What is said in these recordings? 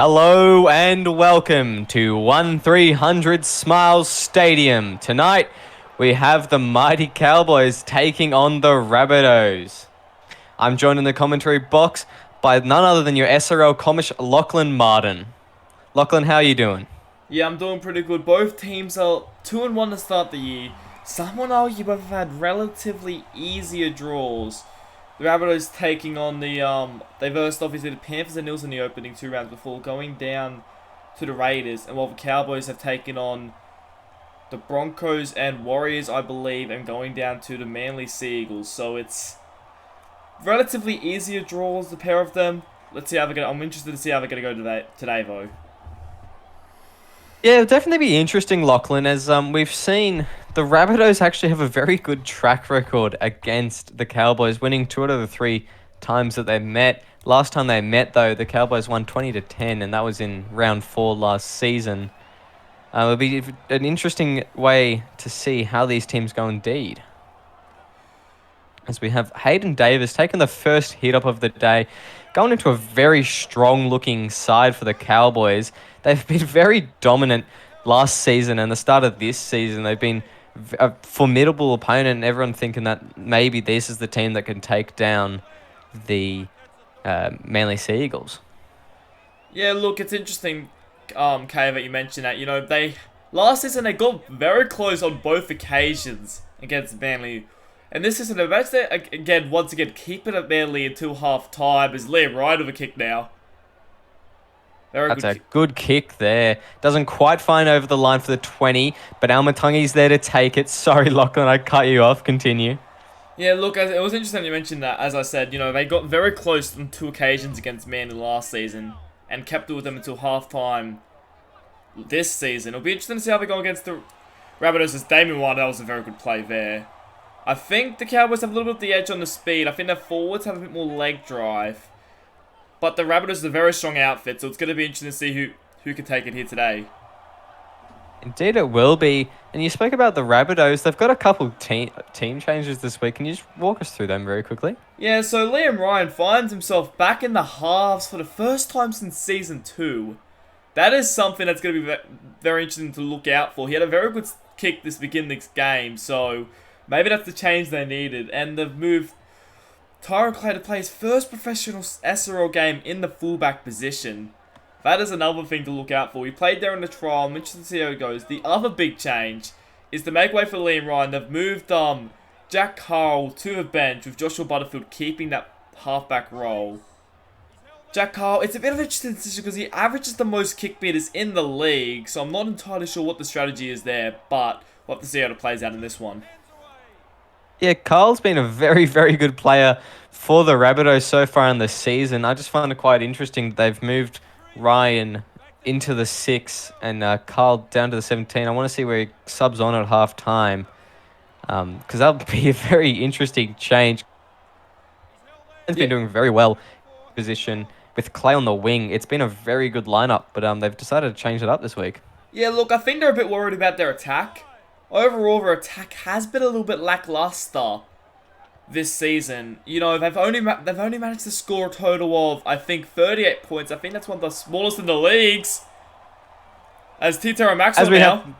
Hello and welcome to 1300 Smiles Stadium. Tonight we have the mighty Cowboys taking on the Rabbitohs. I'm joined in the commentary box by none other than your SRL commish, Lachlan Martin. Lachlan, how are you doing? Yeah, I'm doing pretty good. Both teams are 2-1 to start the year. Some would argue both have had relatively easier draws. The Rabbitohs taking on they versed obviously the Panthers and Eels in the opening 2 rounds before going down to the Raiders, and while the Cowboys have taken on the Broncos and Warriors, I believe, and going down to the Manly Seagulls. So it's relatively easier draws, the pair of them. Let's see how they're gonna. I'm interested to see how they're gonna go today though. Yeah, it'll definitely be interesting, Lachlan, as we've seen the Rabbitohs actually have a very good track record against the Cowboys, winning 2 out of the 3 times that they met. Last time they met, though, the Cowboys won 20-10, and that was in round 4 last season. It'll be an interesting way to see how these teams go indeed. As we have Hayden Davis taking the first hit up of the day, going into a very strong-looking side for the Cowboys. They've been very dominant last season and the start of this season. They've been a formidable opponent, and everyone thinking that maybe this is the team that can take down the Manly Sea Eagles. Yeah, look, it's interesting, Kay, that you mentioned that. You know, last season they got very close on both occasions against Manly. And this season, they've actually, once again, keeping it Manly until half-time as Liam Ryan with a kick now. That's a good kick there. Doesn't quite find over the line for the 20, but Almatungi's there to take it. Sorry, Lachlan, I cut you off. Continue. Yeah, look, it was interesting you mentioned that. As I said, you know, they got very close on 2 occasions against Manly last season and kept it with them until half-time this season. It'll be interesting to see how they go against the Rabbitohs. As Damien White, that was a very good play there. I think the Cowboys have a little bit of the edge on the speed. I think their forwards have a bit more leg drive. But the Rabbitohs is a very strong outfit, so it's going to be interesting to see who can take it here today. Indeed it will be. And you spoke about the Rabbitohs. They've got a couple team changes this week. Can you just walk us through them very quickly? Yeah, so Liam Ryan finds himself back in the halves for the first time since Season 2. That is something that's going to be very interesting to look out for. He had a very good kick this beginning of this game, so maybe that's the change they needed. And they've moved Tyron Clay to play his first professional SRL game in the fullback position. That is another thing to look out for. He played there in the trial. I'm interested to see how it goes. The other big change is to make way for Liam Ryan. They've moved Jack Carl to the bench with Joshua Butterfield keeping that halfback role. Jack Carl, it's a bit of an interesting decision because he averages the most kick beaters in the league, so I'm not entirely sure what the strategy is there, but we'll have to see how it plays out in this one. Yeah, Carl's been a very, very good player for the Rabbitohs so far in the season. I just find it quite interesting that they've moved Ryan into the 6 and Carl down to the 17. I want to see where he subs on at half-time because that'll be a very interesting change. He's been doing very well in position with Clay on the wing. It's been a very good lineup, but they've decided to change it up this week. Yeah, look, I think they're a bit worried about their attack. Overall, their attack has been a little bit lackluster this season. You know, they've only managed to score a total of, I think, 38 points. I think that's one of the smallest in the leagues. As Titera Maxwell now.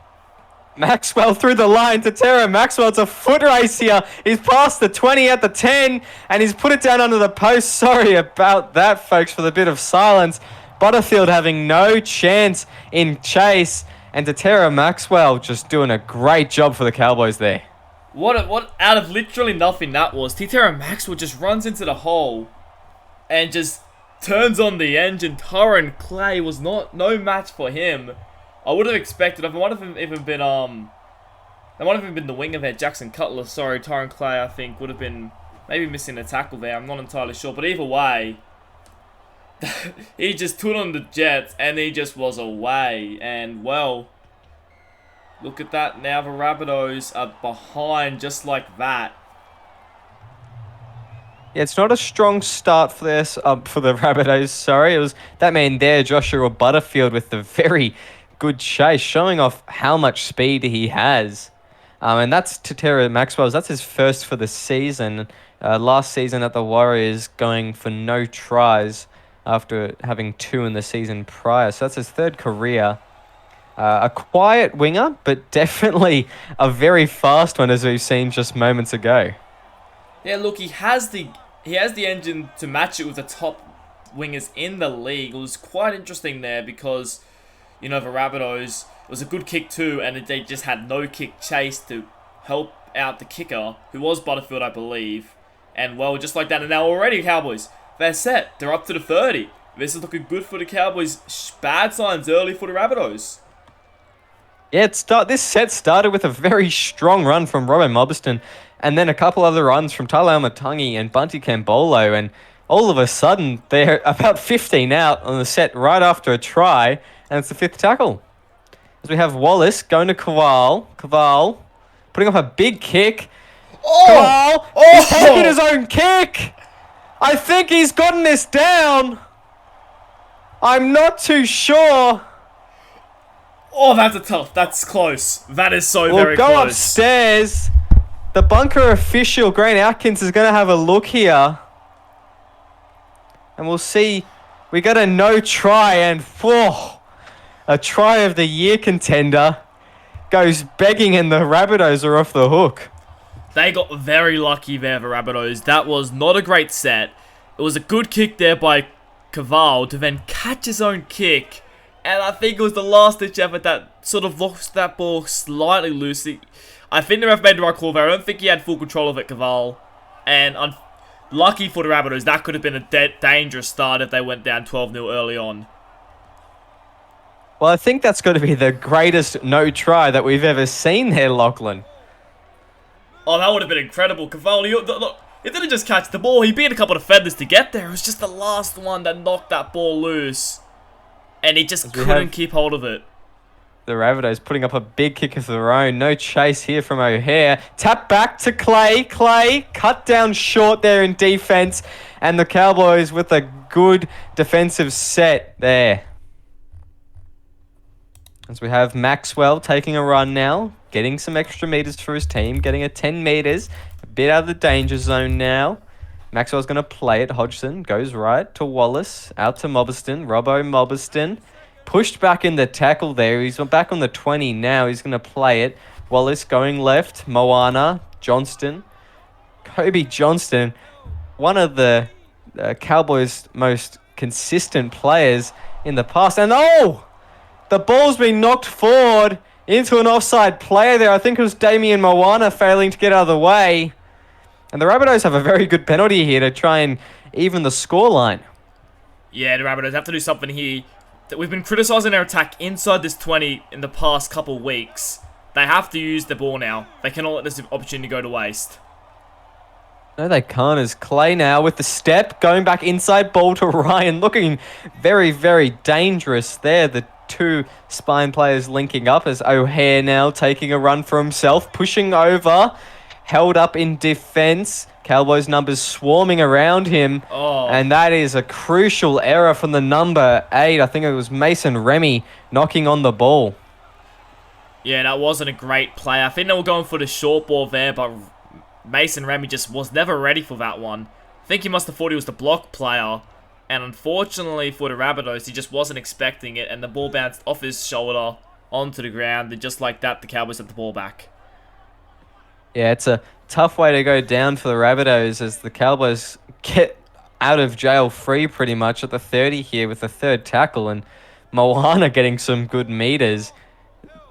Maxwell through the line to Tara Maxwell. It's a foot race here. He's past the 20 at the 10, and he's put it down under the post. Sorry about that, folks, for the bit of silence. Butterfield having no chance in chase. And Tara Maxwell just doing a great job for the Cowboys there. What out of literally nothing that was. Titera Maxwell just runs into the hole and just turns on the engine. Tyron Clay was no match for him. I would have expected. If it might have even been the winger there, Jackson Cutler. Sorry, Tyron Clay I think would have been maybe missing a tackle there. I'm not entirely sure, but either way, he just took on the Jets and he just was away. And well, look at that. Now the Rabbitohs are behind just like that. Yeah, it's not a strong start for this for the Rabbitohs. Sorry, it was that man there, Joshua Butterfield, with the very good chase, showing off how much speed he has. And that's Tara Maxwell's. That's his first for the season. Last season at the Warriors, going for no tries. after having 2 in the season prior. So that's his 3rd career. A quiet winger, but definitely a very fast one, as we've seen just moments ago. Yeah, look, he has the engine to match it with the top wingers in the league. It was quite interesting there because, the Rabbitohs, it was a good kick too, and they just had no kick chase to help out the kicker, who was Butterfield, I believe. And, well, just like that, and now already, Cowboys, they're set. They're up to the 30. This is looking good for the Cowboys. Bad signs early for the Rabbitohs. Yeah, this set started with a very strong run from Robbo Mobston, and then a couple other runs from Tyler Matangi and Bunty Cambolo, and all of a sudden, they're about 15 out on the set right after a try, and it's the 5th tackle. As we have Wallace going to Kaval, putting up a big kick. Kaval, he's taking his own kick! I think he's gotten this down! I'm not too sure. Oh, that's close. That is so We'll very go close. Upstairs. The bunker official, Grant Atkins, is going to have a look here. And we'll see. We got a no try, and a try of the year contender goes begging, and the Rabbitohs are off the hook. They got very lucky there, the Rabbitohs. That was not a great set. It was a good kick there by Kaval to then catch his own kick. And I think it was the last-ditch effort that sort of lost that ball slightly loose. I think the ref made the right call there. I don't think he had full control of it, Kaval. And lucky for the Rabbitohs, that could have been a dangerous start if they went down 12-0 early on. Well, I think that's got to be the greatest no try that we've ever seen there, Lachlan. Oh, that would have been incredible. Kaval, look, he didn't just catch the ball. He beat a couple of defenders to get there. It was just the last one that knocked that ball loose. And he just couldn't keep hold of it. The Rabbitohs putting up a big kick of their own. No chase here from O'Hare. Tap back to Clay. Clay cut down short there in defense. And the Cowboys with a good defensive set there. As we have Maxwell taking a run now. Getting some extra meters for his team. Getting a 10 meters. A bit out of the danger zone now. Maxwell's going to play it. Hodgson goes right to Wallace. Out to Mobston. Robbo Mobston. Pushed back in the tackle there. He's back on the 20 now. He's going to play it. Wallace going left. Moana. Johnston. Kobe Johnston. One of the Cowboys' most consistent players in the past. And the ball's been knocked forward into an offside player there. I think it was Damien Moana failing to get out of the way. And the Rabbitohs have a very good penalty here to try and even the scoreline. Yeah, the Rabbitohs have to do something here. We've been criticising their attack inside this 20 in the past couple weeks. They have to use the ball now. They cannot let this opportunity go to waste. No, they can't. As Clay now with the step, going back inside, ball to Ryan. Looking very, very dangerous there. The 2 spine players linking up as O'Hare now taking a run for himself. Pushing over. Held up in defense. Cowboys numbers swarming around him. And that is a crucial error from the number 8. I think it was Mason Remy knocking on the ball. Yeah, that wasn't a great play. I think they were going for the short ball there, but Mason Remy just was never ready for that one. I think he must have thought he was the block player. And unfortunately for the Rabbitohs, he just wasn't expecting it. And the ball bounced off his shoulder onto the ground. And just like that, the Cowboys had the ball back. Yeah, it's a tough way to go down for the Rabbitohs as the Cowboys get out of jail free pretty much at the 30 here with the 3rd tackle, and Moana getting some good meters.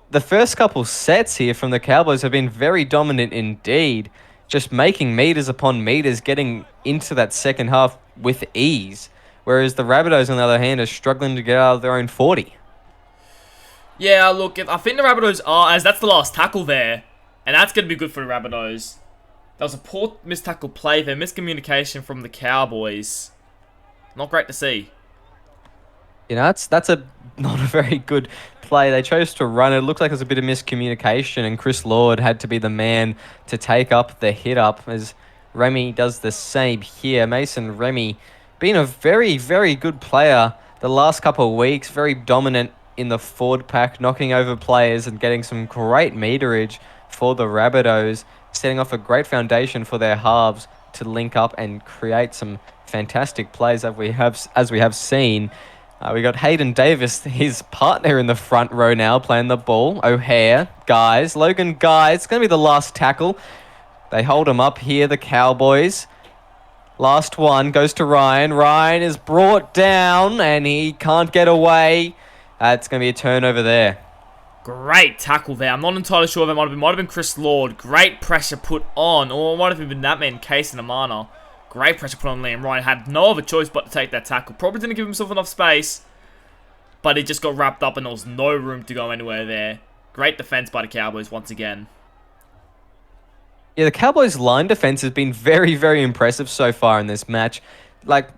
The first couple sets here from the Cowboys have been very dominant indeed, just making meters upon meters, getting into that second half with ease, whereas the Rabbitohs, on the other hand, are struggling to get out of their own 40. Yeah, look, I think the Rabbitohs are, as that's the last tackle there. And that's going to be good for the Rabbitohs. That was a poor missed tackle play there. Miscommunication from the Cowboys. Not great to see. You know, that's not a very good play. They chose to run. It looked like there was a bit of miscommunication, and Chris Lord had to be the man to take up the hit up as Remy does the same here. Mason Remy being a very, very good player the last couple of weeks. Very dominant in the forward pack, knocking over players and getting some great meterage for the Rabbitohs, setting off a great foundation for their halves to link up and create some fantastic plays as we have seen. We got Hayden Davis, his partner in the front row now, playing the ball. O'Hare, Guys, Logan Guys. It's going to be the last tackle. They hold him up here, the Cowboys. Last one goes to Ryan. Ryan is brought down and he can't get away. It's going to be a turnover there. Great tackle there. I'm not entirely sure if it might have been Chris Lord. Great pressure put on, or it might have been that man, Case and Amana. Great pressure put on Liam Ryan. Had no other choice but to take that tackle. Probably didn't give himself enough space, but he just got wrapped up and there was no room to go anywhere there. Great defense by the Cowboys once again. Yeah, the Cowboys' line defense has been very, very impressive so far in this match. Like,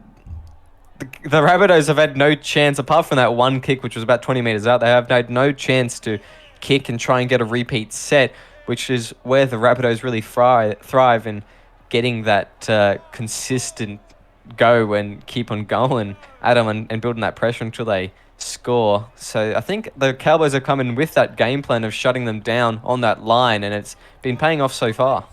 the Rabbitohs have had no chance, apart from that one kick, which was about 20 metres out. They have had no chance to kick and try and get a repeat set, which is where the Rabbitohs really thrive in getting that consistent go and keep on going at them and building that pressure until they score. So I think the Cowboys are coming with that game plan of shutting them down on that line, and it's been paying off so far.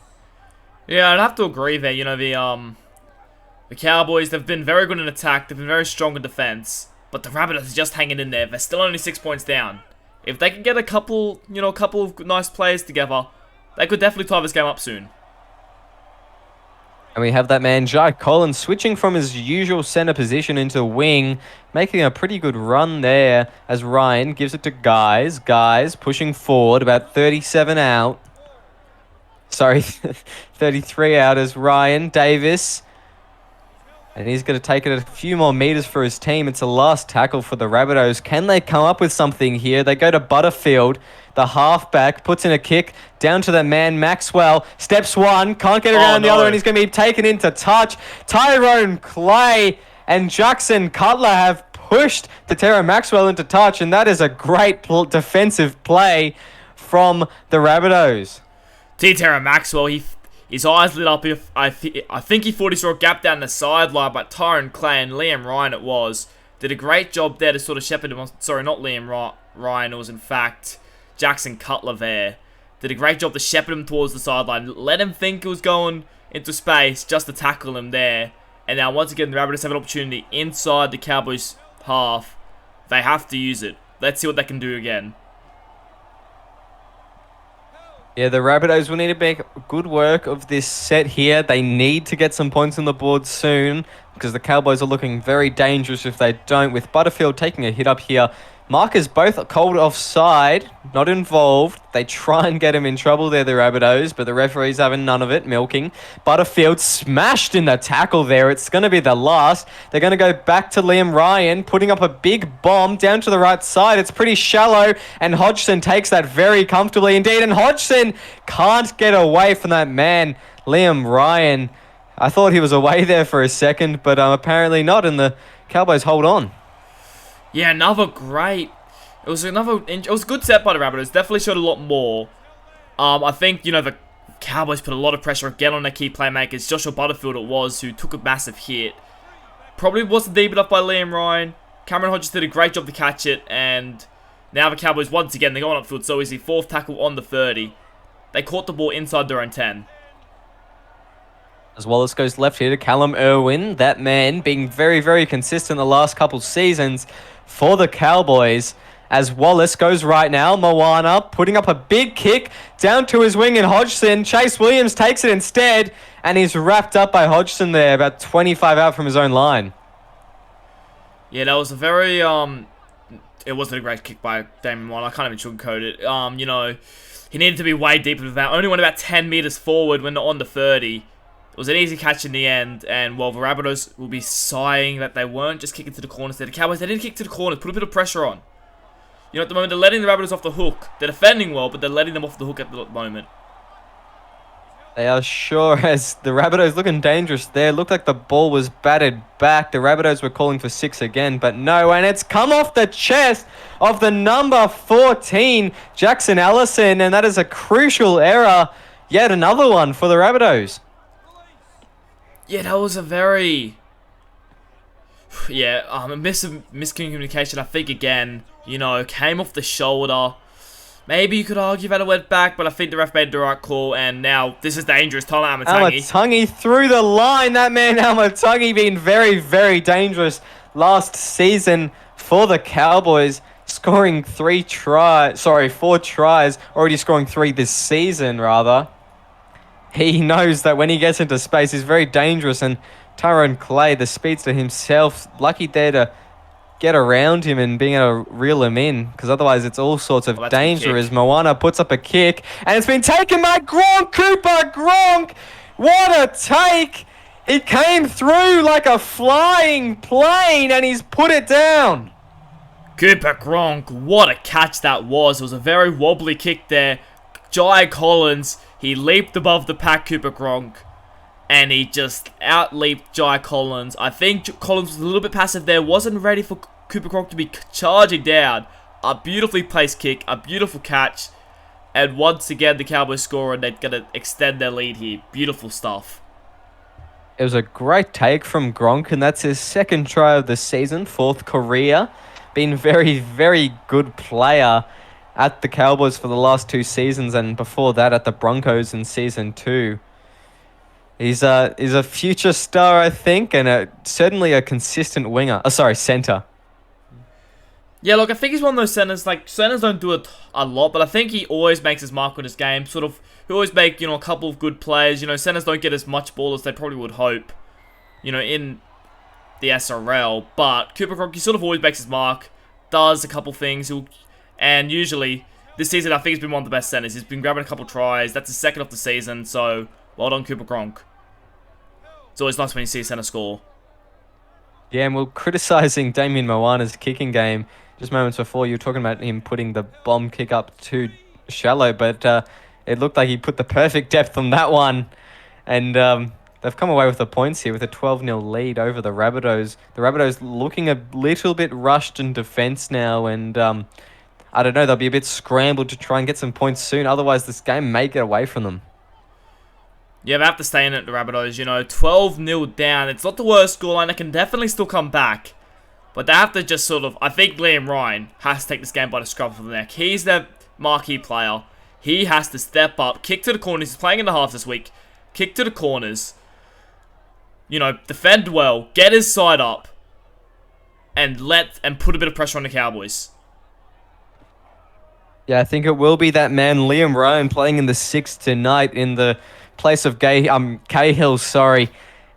Yeah, I'd have to agree there. You know, the Cowboys, they've been very good in attack. They've been very strong in defense. But the Rabbitohs are just hanging in there. They're still only 6 points down. If they can get a couple of nice players together, they could definitely tie this game up soon. And we have that man, Jai Collins, switching from his usual centre position into wing, making a pretty good run there as Ryan gives it to Guys. Guys pushing forward, about 37 out. Sorry, 33 out as Ryan Davis. And he's going to take it a few more meters for his team. It's a last tackle for the Rabbitohs. Can they come up with something here? They go to Butterfield. The halfback puts in a kick down to the man, Maxwell. Steps one, can't get around the other, and he's going to be taken into touch. Tyrone Clay and Jackson Cutler have pushed Tara Maxwell into touch, and that is a great defensive play from the Rabbitohs. Tara Maxwell, his eyes lit up. I think he thought he saw a gap down the sideline, but Tyrone Clay and Liam Ryan did a great job there to sort of shepherd him. Sorry, not Liam Ryan. It was in fact Jackson Cutler there. Did a great job to shepherd him towards the sideline. Let him think it was going into space just to tackle him there. And now once again the Rabbitohs have an opportunity inside the Cowboys half. They have to use it. Let's see what they can do again. Yeah, the Rabbitohs will need to make good work of this set here. They need to get some points on the board soon because the Cowboys are looking very dangerous if they don't, with Butterfield taking a hit up here. Markers both called offside, not involved. They try and get him in trouble there, the Rabbitohs, but the referee's having none of it, milking. Butterfield smashed in the tackle there. It's going to be the last. They're going to go back to Liam Ryan, putting up a big bomb down to the right side. It's pretty shallow, and Hodgson takes that very comfortably indeed, and Hodgson can't get away from that man, Liam Ryan. I thought he was away there for a second, but apparently not, and the Cowboys hold on. Yeah, another great. It was a good set by the Rabbitohs. Definitely showed a lot more. I think the Cowboys put a lot of pressure again on their key playmakers. Joshua Butterfield it was who took a massive hit. Probably wasn't deep enough by Liam Ryan. Cameron Hodges did a great job to catch it, and now the Cowboys once again they're going upfield so easy. Fourth tackle on the 30. They caught the ball inside their own 10. As Wallace goes left here to Callum Irwin. That man being very, very consistent the last couple seasons for the Cowboys. As Wallace goes right now, Moana putting up a big kick down to his wing in Hodgson. Chase Williams takes it instead, and he's wrapped up by Hodgson there, about 25 out from his own line. Yeah, that was a very, it wasn't a great kick by Damon Moana. I can't even sugarcoat it. He needed to be way deeper than that. Only went about 10 meters forward when they're on the 30. It was an easy catch in the end, and while the Rabbitohs will be sighing that they weren't just kicking to the corners, the Cowboys, they did kick to the corners, put a bit of pressure on. At the moment, they're letting the Rabbitohs off the hook. They're defending well, but they're letting them off the hook at the moment. They are sure, as the Rabbitohs looking dangerous there. Looked like the ball was batted back. The Rabbitohs were calling for 6 again, but no, and it's come off the chest of the number 14, Jackson Allison, and that is a crucial error. Yet another one for the Rabbitohs. Yeah, that was a very... Yeah, a miscommunication, I think, again. Came off the shoulder. Maybe you could argue that it went back, but I think the ref made the right call, and now this is dangerous. Tyler Amatangi. Amatangi through the line. That man Amatangi being very, very dangerous last season for the Cowboys, scoring 4 tries, already scoring 3 this season, rather. He knows that when he gets into space, he's very dangerous, and Tyrone Clay, the speedster himself, lucky there to get around him and being able to reel him in, because otherwise it's all sorts of danger as Moana puts up a kick, and it's been taken by Gronk. Cooper Gronk, what a take! He came through like a flying plane, and he's put it down. Cooper Gronk, what a catch that was. It was a very wobbly kick there. Jai Collins, he leaped above the pack, Cooper Gronk, and he just out-leaped Jai Collins. I think Collins was a little bit passive there, wasn't ready for Cooper Gronk to be charging down. A beautifully placed kick, a beautiful catch, and once again the Cowboys score, and they're going to extend their lead here. Beautiful stuff. It was a great take from Gronk, and that's his 2nd try of the season, 4th career. Been very, very good player at the Cowboys for the last 2 seasons, and before that at the Broncos in season 2. He's a future star, I think, and certainly a consistent winger. Center. Yeah, look, I think he's one of those centers, like, centers don't do it a lot, but I think he always makes his mark on his game. He always make, a couple of good plays. Centers don't get as much ball as they probably would hope, in the SRL. But Cooper Gronk, he sort of always makes his mark, does a couple things, and usually, this season, I think he's been one of the best centers. He's been grabbing a couple tries. That's his 2nd of the season, so well done, Cooper Gronk. It's always nice when you see a center score. Yeah, and we're criticising Damien Moana's kicking game just moments before. You were talking about him putting the bomb kick up too shallow, but it looked like he put the perfect depth on that one. And they've come away with the points here with a 12-0 lead over the Rabbitohs. The Rabbitohs looking a little bit rushed in defence now, and I don't know, they'll be a bit scrambled to try and get some points soon. Otherwise, this game may get away from them. Yeah, they have to stay in it, the Rabbitohs. 12-0 down. It's not the worst scoreline. They can definitely still come back. But they have to just sort of... I think Liam Ryan has to take this game by the scruff of the neck. He's their marquee player. He has to step up, kick to the corners. He's playing in the half this week. Kick to the corners. Defend well. Get his side up. And put a bit of pressure on the Cowboys. Yeah, I think it will be that man, Liam Ryan, playing in the 6th tonight in the place of Cahill,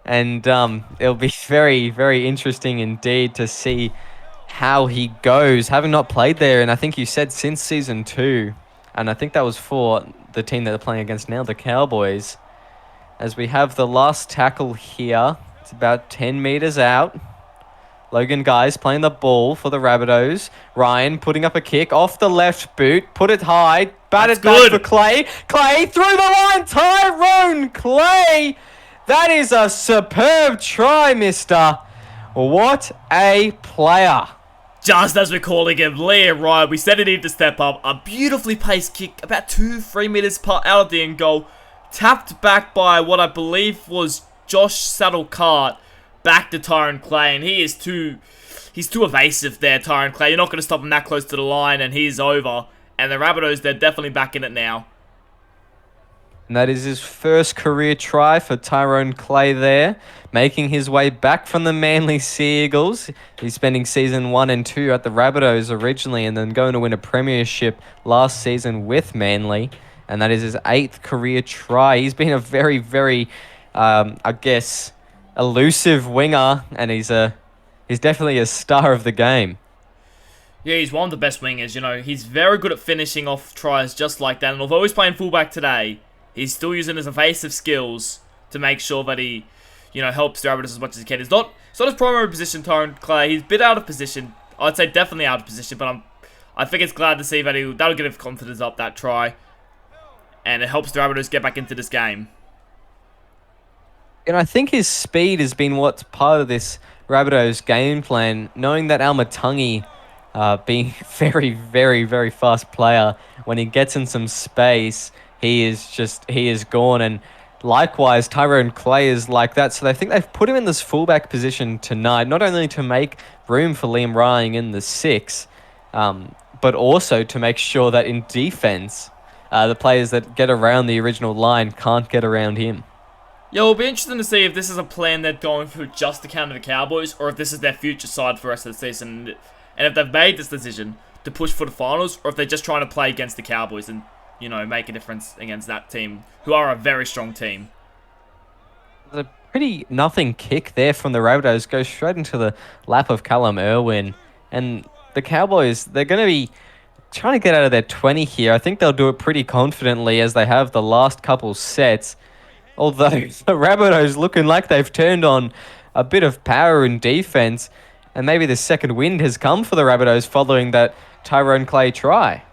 and it'll be very, very interesting indeed to see how he goes, having not played there, and I think you said since season 2, and I think that was for the team that they're playing against now, the Cowboys, as we have the last tackle here. It's about 10 meters out. Logan Guys playing the ball for the Rabbitohs. Ryan putting up a kick off the left boot. Put it high. Batted back for Clay. Clay through the line. Tyrone Clay. That is a superb try, mister. What a player. Just as we're calling him, Liam Ryan. We said he needed to step up. A beautifully placed kick. About 2-3 meters out of the end goal. Tapped back by what I believe was Josh Saddle-Cart. Back to Tyrone Clay, and he's too evasive there, Tyrone Clay. You're not going to stop him that close to the line, and he's over. And the Rabbitohs, they're definitely back in it now. And that is his 1st career try for Tyrone Clay there, making his way back from the Manly Sea Eagles. He's spending season 1 and 2 at the Rabbitohs originally, and then going to win a premiership last season with Manly. And that is his 8th career try. He's been a very, very, elusive winger, and he's definitely a star of the game. Yeah, he's one of the best wingers, He's very good at finishing off tries just like that. And although he's playing fullback today, he's still using his evasive skills to make sure that he, helps the Rabbitohs as much as he can. It's not his primary position, Tyrone Clay. He's a bit out of position. I'd say definitely out of position, but I think it's glad to see that that'll get his confidence up, that try. And it helps the Rabbitohs get back into this game. And I think his speed has been what's part of this Rabbitohs game plan, knowing that Amatangi, being very, very, very fast player, when he gets in some space, he is gone. And likewise, Tyrone Clay is like that. So I think they've put him in this fullback position tonight, not only to make room for Liam Ryan in the 6, but also to make sure that in defense, the players that get around the original line can't get around him. Yeah, it'll be interesting to see if this is a plan they're going through just to counter the Cowboys, or if this is their future side for the rest of the season, and if they've made this decision to push for the finals, or if they're just trying to play against the Cowboys and, you know, make a difference against that team, who are a very strong team. A pretty nothing kick there from the Rabbitohs goes straight into the lap of Callum Irwin, and the Cowboys, they're going to be trying to get out of their 20 here. I think they'll do it pretty confidently as they have the last couple sets. Although the Rabbitohs looking like they've turned on a bit of power in defense, and maybe the second wind has come for the Rabbitohs following that Tyrone Clay try.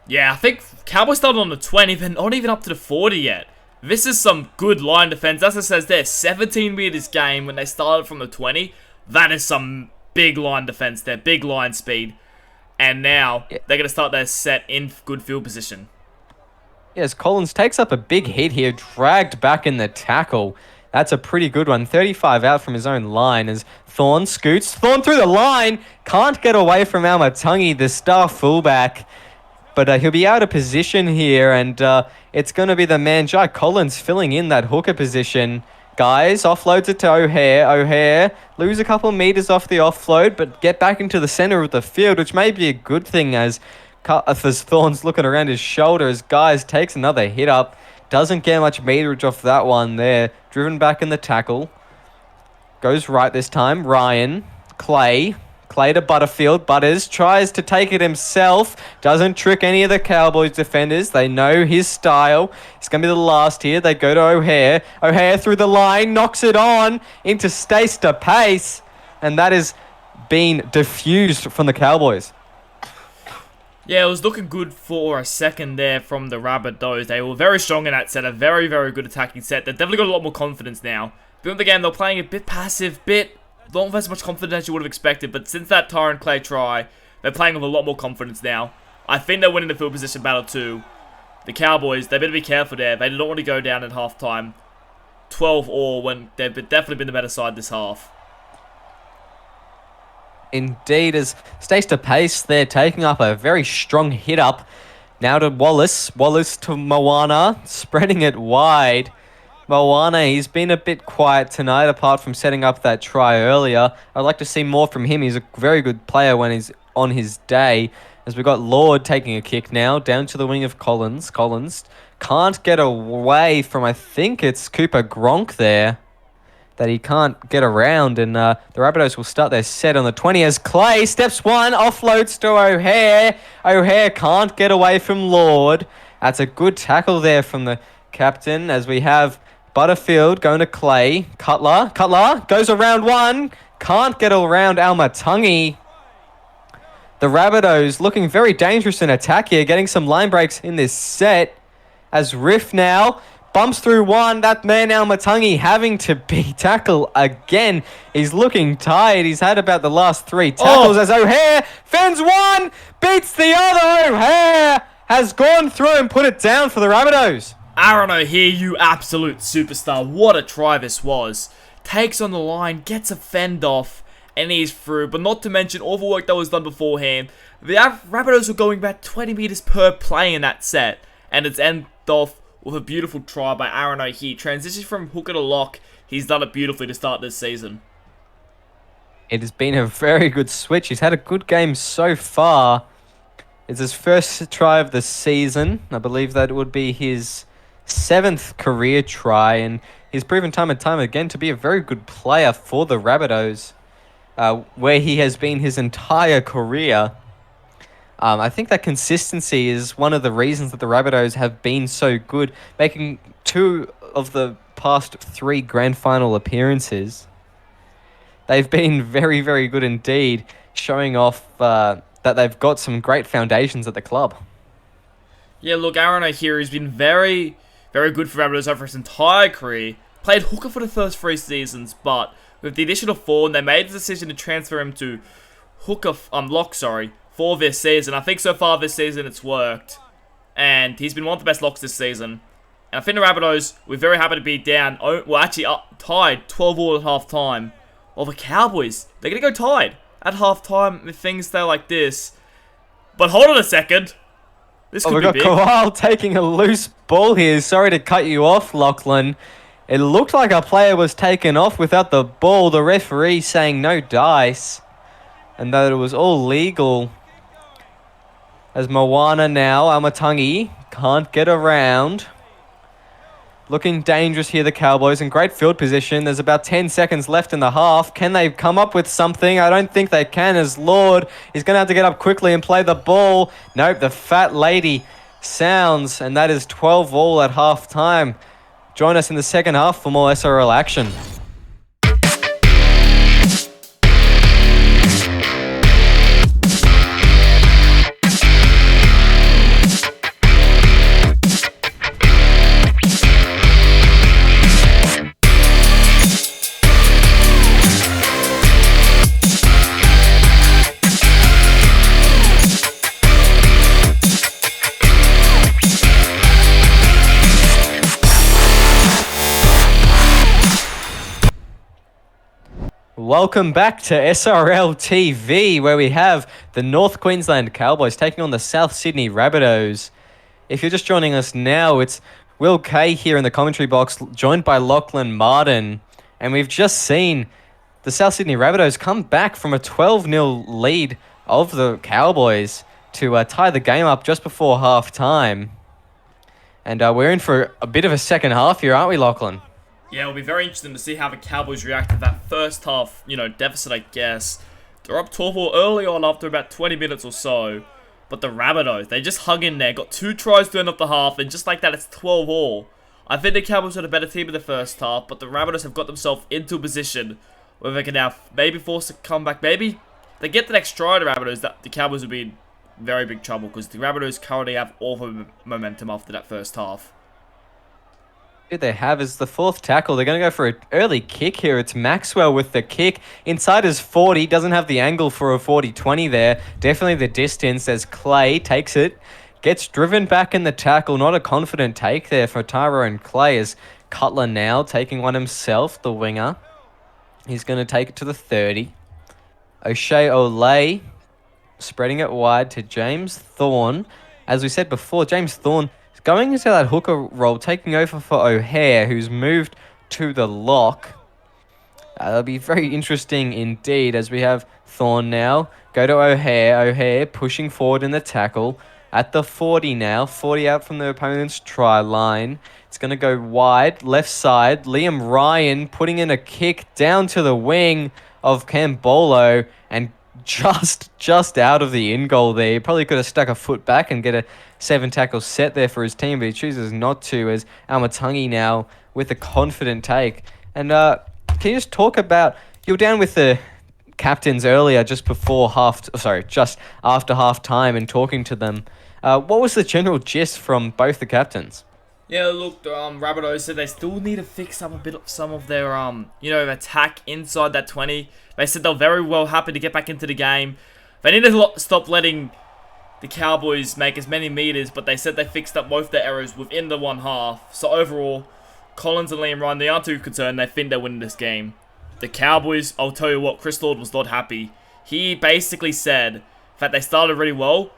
Yeah, I think Cowboys started on the 20, but not even up to the 40 yet. This is some good line defense. As it says there, 17 meters game when they started from the 20. That is some big line defense there, big line speed. And now they're going to start their set in good field position. Yes, Collins takes up a big hit here, dragged back in the tackle. That's a pretty good one. 35 out from his own line as Thorne scoots. Thorne through the line. Can't get away from Almatungi, the star fullback. But he'll be out of position here, and it's going to be the man, Jai Collins, filling in that hooker position. Guys, offloads it to O'Hare. O'Hare lose a couple of meters off the offload, but get back into the center of the field, which may be a good thing as Thorne's looking around his shoulder as Guys takes another hit up. Doesn't get much meterage off that one there. Driven back in the tackle. Goes right this time. Ryan. Clay to Butterfield. Butters tries to take it himself. Doesn't trick any of the Cowboys defenders. They know his style. It's going to be the last here. They go to O'Hare. O'Hare through the line. Knocks it on into Stace to Pace. And that is being diffused from the Cowboys. Yeah, it was looking good for a second there from the Rabbitohs. They were very strong in that set, a very, very good attacking set. They've definitely got a lot more confidence now. But in the game, they're playing a bit passive, don't have as much confidence as you would have expected. But since that Tyrone Clay try, they're playing with a lot more confidence now. I think they're winning the field position battle too. The Cowboys, they better be careful there. They don't want to go down at halftime 12-all when they've definitely been the better side this half. Indeed, as Stace to Pace, they're taking up a very strong hit up. Now to Wallace. Wallace to Moana, spreading it wide. Moana, he's been a bit quiet tonight, apart from setting up that try earlier. I'd like to see more from him. He's a very good player when he's on his day. As we've got Lord taking a kick now, down to the wing of Collins. Collins can't get away from, I think it's Cooper Gronk there, that he can't get around, and the Rabbitohs will start their set on the 20 as Clay steps one, offloads to O'Hare. O'Hare can't get away from Lord. That's a good tackle there from the captain as we have Butterfield going to Clay. Cutler goes around one, can't get around Almatungi. The Rabbitohs looking very dangerous in attack here, getting some line breaks in this set as Riff now bumps through one. That man Almatungi having to be tackled again. He's looking tired. He's had about the last 3 tackles as O'Hare fends one, beats the other. O'Hare has gone through and put it down for the Rabbitohs. Aaron O'Hare, you absolute superstar. What a try this was. Takes on the line, gets a fend off, and he's through. But not to mention all the work that was done beforehand. The Rabbitohs were going about 20 meters per play in that set. And it's ended off with a beautiful try by Aaron O'Hare. Transition from hooker to lock. He's done it beautifully to start this season. It has been a very good switch. He's had a good game so far. It's his first try of the season. I believe that would be his 7th career try. And he's proven time and time again to be a very good player for the Rabbitohs, where he has been his entire career. I think that consistency is one of the reasons that the Rabbitohs have been so good, making 2 of the past 3 grand final appearances. They've been very, very good indeed, showing off that they've got some great foundations at the club. Yeah, look, Aaron O'Hare has been very, very good for Rabbitohs over his entire career. Played hooker for the first 3 seasons, but with the addition of Thorne, they made the decision to transfer him to lock, for this season. I think so far this season it's worked. And he's been one of the best locks this season. And I think the Rabbitohs, we're very happy to be down, tied 12-all at half-time. Well, the Cowboys, they're going to go tied at half-time if things stay like this. But hold on a second. This Oh, could we be got big. Kowal taking a loose ball here. Sorry to cut you off, Lachlan. It looked like a player was taken off without the ball. The referee saying no dice. And that it was all legal. As Moana now, Amatangi can't get around. Looking dangerous here, the Cowboys, in great field position. There's about 10 seconds left in the half. Can they come up with something? I don't think they can, as Lord is going to have to get up quickly and play the ball. Nope, the fat lady sounds, and that is 12 all at half time. Join us in the second half for more SRL action. Welcome back to SRL TV, where we have the North Queensland Cowboys taking on the South Sydney Rabbitohs. If you're just joining us now, it's Will Kay here in the commentary box, joined by Lachlan Martin. And we've just seen the South Sydney Rabbitohs come back from a 12-0 lead of the Cowboys to tie the game up just before half-time. And we're in for a bit of a second half here, aren't we, Lachlan? Yeah, it'll be very interesting to see how the Cowboys react to that first half, deficit, I guess. They're up 12-4 early on after about 20 minutes or so. But the Rabbitohs, they just hung in there, got 2 tries to end up the half, and just like that, it's 12-all. I think the Cowboys were the better team in the first half, but the Rabbitohs have got themselves into a position where they can now maybe force a comeback. Maybe they get the next try to the Rabbitohs, that the Cowboys would be in very big trouble, because the Rabbitohs currently have all the momentum after that first half. Who they have is the fourth tackle. They're going to go for an early kick here. It's Maxwell with the kick. Inside his 40. Doesn't have the angle for a 40-20 there. Definitely the distance as Clay takes it. Gets driven back in the tackle. Not a confident take there for Tyrone Clay as Cutler now taking one himself, the winger. He's going to take it to the 30. O'Shea Olay spreading it wide to James Thorne. As we said before, James Thorne going into that hooker role, taking over for O'Hare, who's moved to the lock. That'll be very interesting indeed, as we have Thorne now go to O'Hare. O'Hare pushing forward in the tackle at the 40 now. 40 out from the opponent's try line. It's going to go wide, left side. Liam Ryan putting in a kick down to the wing of Cambolo and just out of the in goal there. He probably could have stuck a foot back and get a 7-tackle set there for his team, but he chooses not to, as Amatangi now with a confident take. And can you just talk about, you were down with the captains earlier just after half time and talking to them. What was the general gist from both the captains? Yeah, look, Rabbitohs said they still need to fix up a bit of some of their, attack inside that 20. They said they're very well happy to get back into the game. They need to stop letting the Cowboys make as many meters, but they said they fixed up both their errors within the one half. So overall, Collins and Liam Ryan, they aren't too concerned. They think they're winning this game. The Cowboys, I'll tell you what, Chris Lord was not happy. He basically said that they started really well,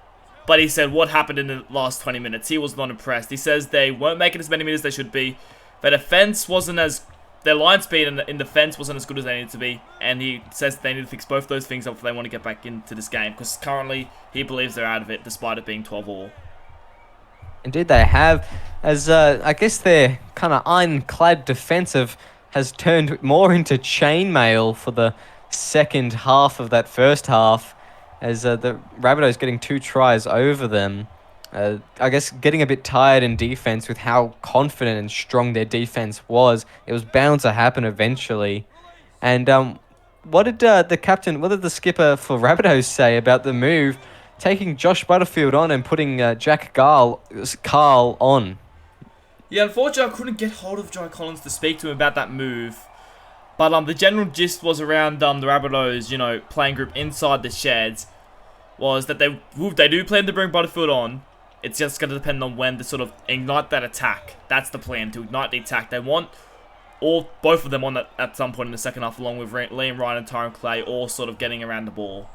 but he said what happened in the last 20 minutes. He was not impressed. He says they weren't making as many meters as they should be. Their defense wasn't as... Their line speed in defense wasn't as good as they needed to be. And he says they need to fix both those things up if they want to get back into this game. Because currently, he believes they're out of it, despite it being 12-all. Indeed they have. As I guess their kind of ironclad defensive has turned more into chainmail for the second half of that first half. As the Rabbitohs getting 2 tries over them. I guess getting a bit tired in defense with how confident and strong their defense was. It was bound to happen eventually. And what did the skipper for Rabbitohs say about the move, taking Josh Butterfield on and putting Jack Carl on? Yeah, unfortunately, I couldn't get hold of Joe Collins to speak to him about that move. But the general gist was around the Rabbitohs, playing group inside the sheds, was that they do plan to bring Butterfield on. It's just going to depend on when to sort of ignite that attack. That's the plan, to ignite the attack. They want both of them on at some point in the second half, along with Liam Ryan and Tyrone Clay, all sort of getting around the ball.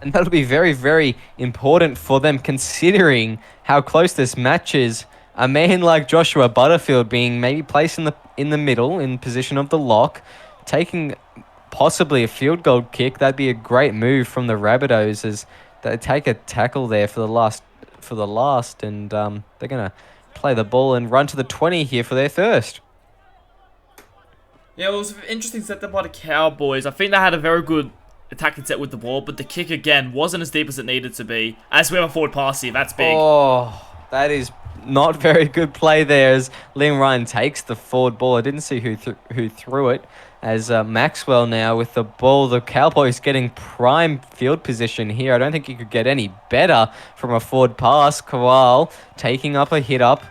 And that'll be very, very important for them considering how close this match is. A man like Joshua Butterfield being maybe placed in the middle in position of the lock, taking possibly a field goal kick. That'd be a great move from the Rabbitohs as they take a tackle there for the last, and they're gonna play the ball and run to the 20 here for their first. Yeah, it was an interesting setup by the Cowboys. I think they had a very good attacking set with the ball, but the kick again wasn't as deep as it needed to be. As we have a forward pass here, that's big. Oh, that is not very good play there as Liam Ryan takes the forward ball. I didn't see who threw it. As Maxwell now with the ball, the Cowboys getting prime field position here. I don't think you could get any better from a forward pass. Kowal taking up a hit up.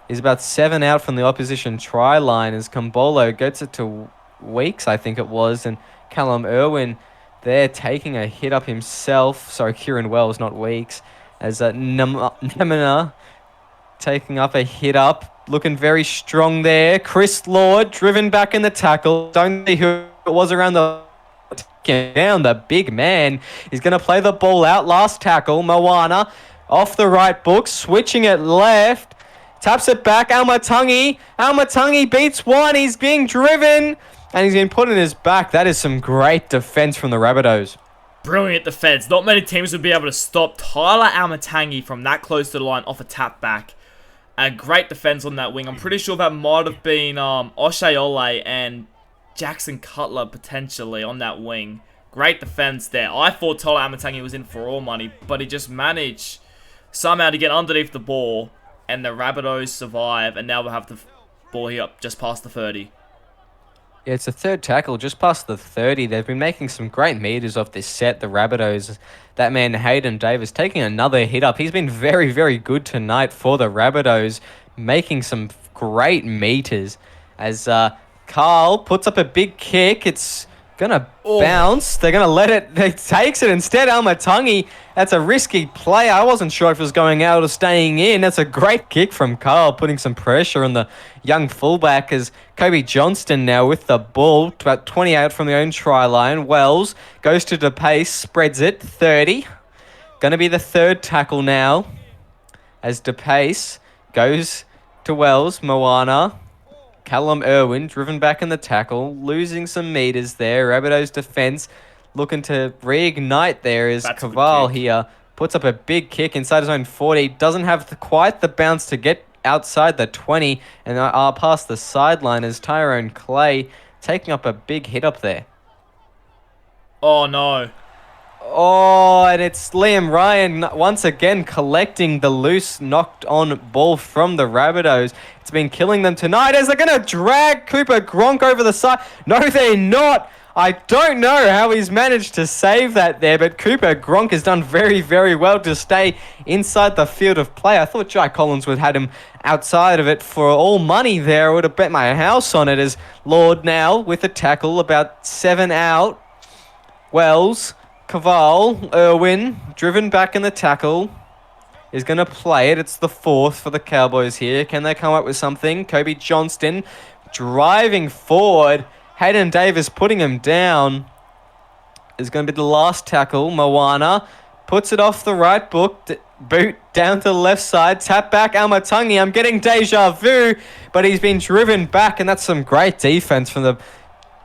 He's about 7 out from the opposition try line as Kumbolo gets it to Weeks, I think it was, and Callum Irwin there taking a hit up himself. Sorry, Kieran Wells, not Weeks. As Nemina taking up a hit up. Looking very strong there. Chris Lord driven back in the tackle. Don't see who it was around the down. The big man is going to play the ball out. Last tackle. Moana off the right book. Switching it left. Taps it back. Almatangi. Almatangi beats one. He's being driven. And he's been put in his back. That is some great defense from the Rabbitohs. Brilliant defense. Not many teams would be able to stop Tyler Almatangi from that close to the line off a tap back. A great defense on that wing. I'm pretty sure that might have been Oshaole and Jackson Cutler potentially on that wing. Great defense there. I thought Tyler Almatangi was in for all money, but he just managed somehow to get underneath the ball, and the Rabbitohs survive, and now we'll have the ball here up just past the 30. Yeah, it's a third tackle just past the 30. They've been making some great meters off this set, the Rabbitohs. That man, Hayden Davis, taking another hit up. He's been very, very good tonight for the Rabbitohs, making some great meters. As Carl puts up a big kick, it's going to bounce. They're going to let it. He takes it instead. Almatangi, that's a risky play. I wasn't sure if it was going out or staying in. That's a great kick from Carl, putting some pressure on the young fullback as Kobe Johnston now with the ball, about 20 out from the own try line. Wells goes to DePace, spreads it, 30. Going to be the third tackle now as DePace goes to Wells. Moana, Callum Irwin driven back in the tackle, losing some meters there. Rabbitohs defense looking to reignite there as Kaval here puts up a big kick inside his own 40. Doesn't have quite the bounce to get outside the 20 and past the sideline as Tyrone Clay taking up a big hit up there. Oh no. Oh, and it's Liam Ryan once again collecting the loose knocked on ball from the Rabbitohs. It's been killing them tonight as they're going to drag Cooper Gronk over the side. No, they're not. I don't know how he's managed to save that there, but Cooper Gronk has done very, very well to stay inside the field of play. I thought Jai Collins would have had him outside of it for all money there. I would have bet my house on it as Lord now with a tackle, about 7 out. Wells, Kaval, Irwin, driven back in the tackle, is going to play it. It's the fourth for the Cowboys here. Can they come up with something? Kobe Johnston driving forward. Hayden Davis putting him down is going to be the last tackle. Moana puts it off the right boot down to the left side. Tap back Almatangi. I'm getting deja vu, but he's been driven back, and that's some great defense from the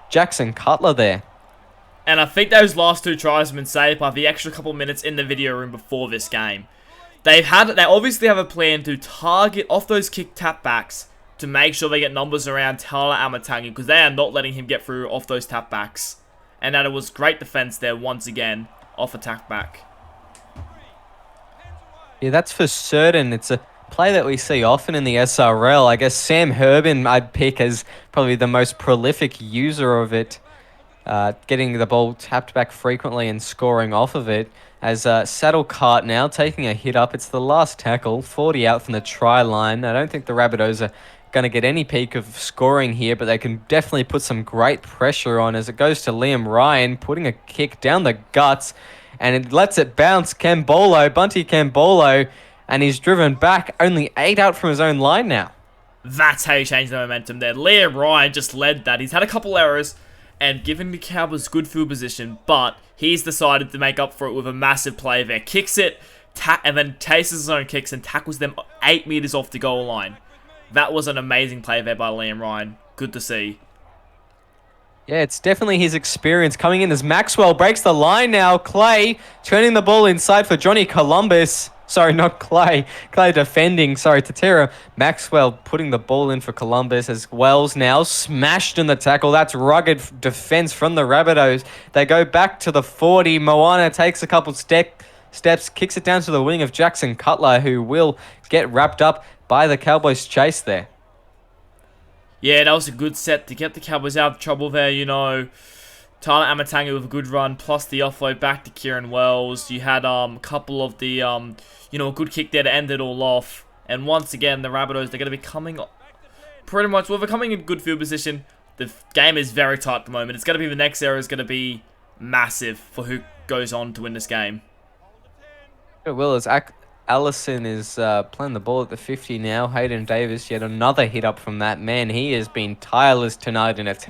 Jackson Cutler there. And I think those last two tries have been saved by the extra couple minutes in the video room before this game. They obviously have a plan to target off those kick tap backs to make sure they get numbers around Tyler Almatangi, because they are not letting him get through off those tap backs. And that it was great defense there once again off a tap back. Yeah, that's for certain. It's a play that we see often in the SRL. I guess Sam Herbin I'd pick as probably the most prolific user of it. Getting the ball tapped back frequently and scoring off of it. As Saddle Cart now taking a hit up. It's the last tackle, 40 out from the try line. I don't think the Rabbitohs are going to get any peak of scoring here, but they can definitely put some great pressure on as it goes to Liam Ryan, putting a kick down the guts, and it lets it bounce. Bunty Cambolo, and he's driven back, only 8 out from his own line now. That's how you change the momentum there. Liam Ryan just led that. He's had a couple errors, and giving the Cowboys good field position, but he's decided to make up for it with a massive play there. Kicks it, and then chases his own kicks and tackles them 8 meters off the goal line. That was an amazing play there by Liam Ryan. Good to see. Yeah, it's definitely his experience coming in as Maxwell breaks the line now. Clay turning the ball inside for Johnny Columbus. Sorry, not Clay. Clay defending. Sorry, Tatera. Maxwell putting the ball in for Columbus as Wells now smashed in the tackle. That's rugged defense from the Rabbitohs. They go back to the 40. Moana takes a couple steps, kicks it down to the wing of Jackson Cutler, who will get wrapped up by the Cowboys chase there. Yeah, that was a good set to get the Cowboys out of trouble there, Tyler Amatanga with a good run, plus the offload back to Kieran Wells. You had a couple of the, a good kick there to end it all off. And once again, the Rabbitohs, they're going to be coming pretty much, well, they're coming in good field position. The game is very tight at the moment. It's going to be, the next era is going to be massive for who goes on to win this game. It will, as Allison is playing the ball at the 50 now. Hayden Davis, yet another hit up from that man. He has been tireless tonight in it.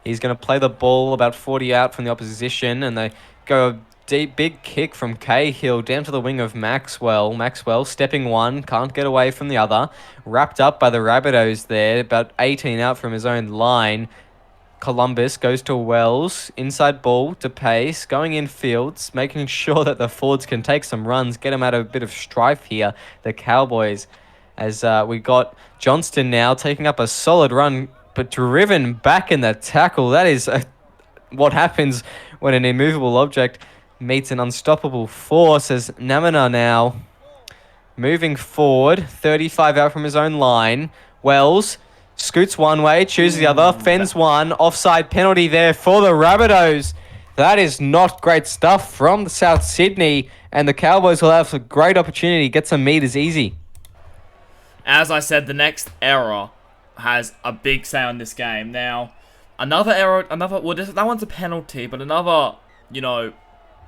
He's going to play the ball about 40 out from the opposition, and they go a deep, big kick from Cahill down to the wing of Maxwell. Maxwell stepping one, can't get away from the other. Wrapped up by the Rabbitohs there, about 18 out from his own line. Columbus goes to Wells, inside ball to Pace, going in fields, making sure that the forwards can take some runs, get them out of a bit of strife here, the Cowboys. As we got Johnston now taking up a solid run, but driven back in the tackle. That is what happens when an immovable object meets an unstoppable force, as Namina now moving forward, 35 out from his own line. Wells scoots one way, chooses the other, fends one. Offside penalty there for the Rabbitohs. That is not great stuff from South Sydney, and the Cowboys will have a great opportunity to get some meters easy. As I said, the next error has a big say on this game. Now, another error, that one's a penalty, but another,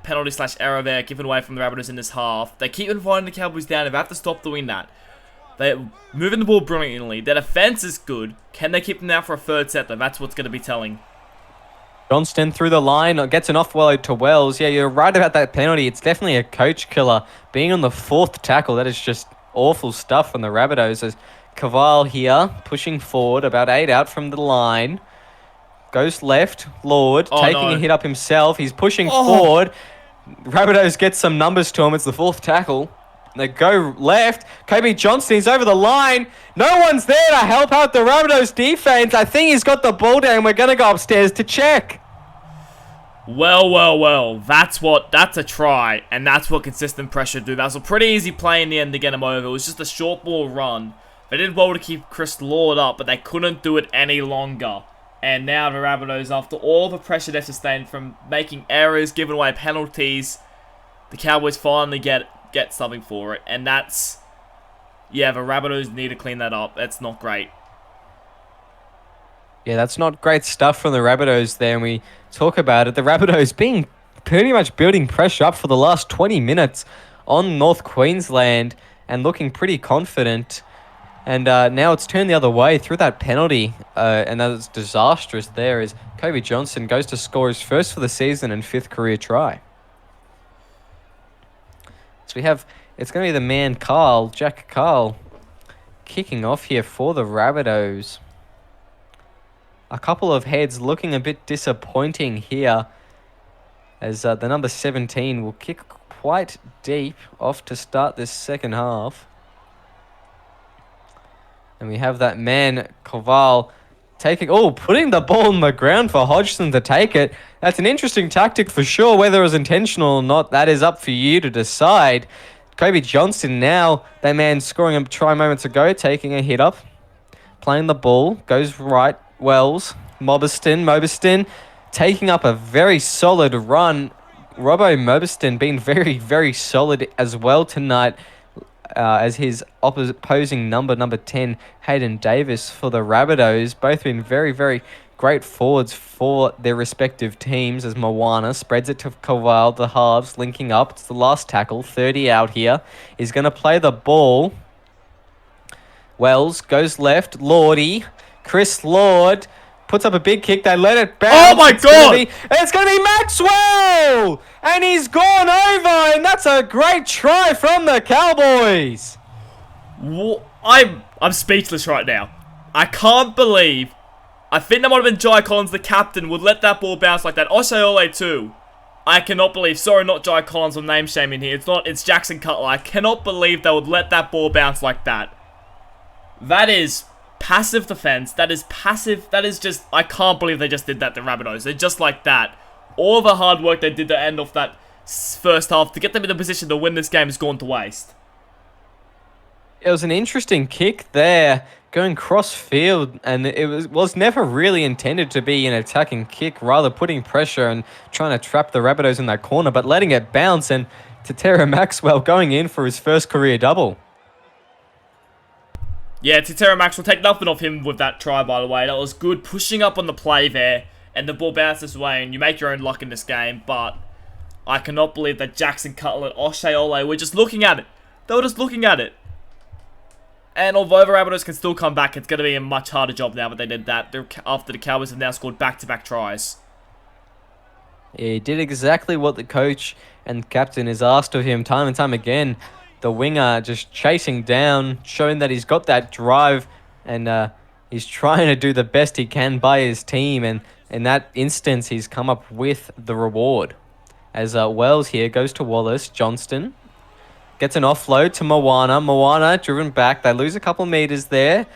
penalty/error there given away from the Rabbitohs in this half. They keep inviting the Cowboys down. They have to stop doing that. They're moving the ball brilliantly. Their defense is good. Can they keep them now for a third set, though? That's what's going to be telling. Johnston through the line, gets an offload to Wells. Yeah, you're right about that penalty. It's definitely a coach killer. Being on the 4th tackle, that is just awful stuff from the Rabbitohs. As Caval here, pushing forward, about 8 out from the line. Goes left, Lord, taking a hit up himself. He's pushing forward. Rabbitohs get some numbers to him. It's the 4th tackle. They go left. Kobe Johnston is over the line. No one's there to help out the Rabbitohs defense. I think he's got the ball down. We're going to go upstairs to check. Well. That's a try, and that's what consistent pressure do. That was a pretty easy play in the end to get him over. It was just a short ball run. They did well to keep Chris Lord up, but they couldn't do it any longer. And now the Rabbitohs, after all the pressure they've sustained from making errors, giving away penalties, the Cowboys finally get something for it. And that's, the Rabbitohs need to clean that up. That's not great. Yeah, that's not great stuff from the Rabbitohs there, and we talk about it. The Rabbitohs being pretty much building pressure up for the last 20 minutes on North Queensland and looking pretty confident. And now it's turned the other way through that penalty, and that is disastrous there as Kobe Johnston goes to score his first for the season and 5th career try. So we have, it's going to be the man Jack Carl, kicking off here for the Rabbitohs. A couple of heads looking a bit disappointing here as the number 17 will kick quite deep off to start this second half. And we have that man, Koval, putting the ball on the ground for Hodgson to take it. That's an interesting tactic for sure. Whether it was intentional or not, that is up for you to decide. Kobe Johnston now, that man scoring a try moments ago, taking a hit up. Playing the ball, goes right, Wells, Mobiston, taking up a very solid run. Robbo Mobiston being very, very solid as well tonight. As his opposing number 10, Hayden Davis for the Rabbitohs. Both been very, very great forwards for their respective teams as Moana spreads it to Koval, the halves, linking up. It's the last tackle, 30 out here. He's going to play the ball. Wells goes left, Chris Lord puts up a big kick. They let it bounce. Oh my God! It's going to be Maxwell! And he's gone over, and that's a great try from the Cowboys. I'm speechless right now. I can't believe. I think that might have been Jai Collins, the captain, would let that ball bounce like that. Oshaole too. I cannot believe. Sorry, not Jai Collins. I'm name shaming here. It's Jackson Cutler. I cannot believe they would let that ball bounce like that. That is passive defense. That is passive. That is just. I can't believe they just did that to Rabbitohs. They're just like that. All the hard work they did to end off that first half to get them in the position to win this game has gone to waste. It was an interesting kick there, going cross field, and it was never really intended to be an attacking kick, rather putting pressure and trying to trap the Rabbitohs in that corner, but letting it bounce, and Tetera Maxwell going in for his first career double. Yeah, Tetera Maxwell, take nothing off him with that try, by the way. That was good, pushing up on the play there, and the ball bounces away, and you make your own luck in this game, but I cannot believe that Jackson Cutler and Oshaole were just looking at it. They were just looking at it. And although the Rabbitohs can still come back, it's going to be a much harder job now that they did that after the Cowboys have now scored back-to-back tries. He did exactly what the coach and captain has asked of him time and time again. The winger just chasing down, showing that he's got that drive, and he's trying to do the best he can by his team. And in that instance, he's come up with the reward. As Wells here goes to Wallace, Johnston gets an offload to Moana. Moana driven back. They lose a couple meters there.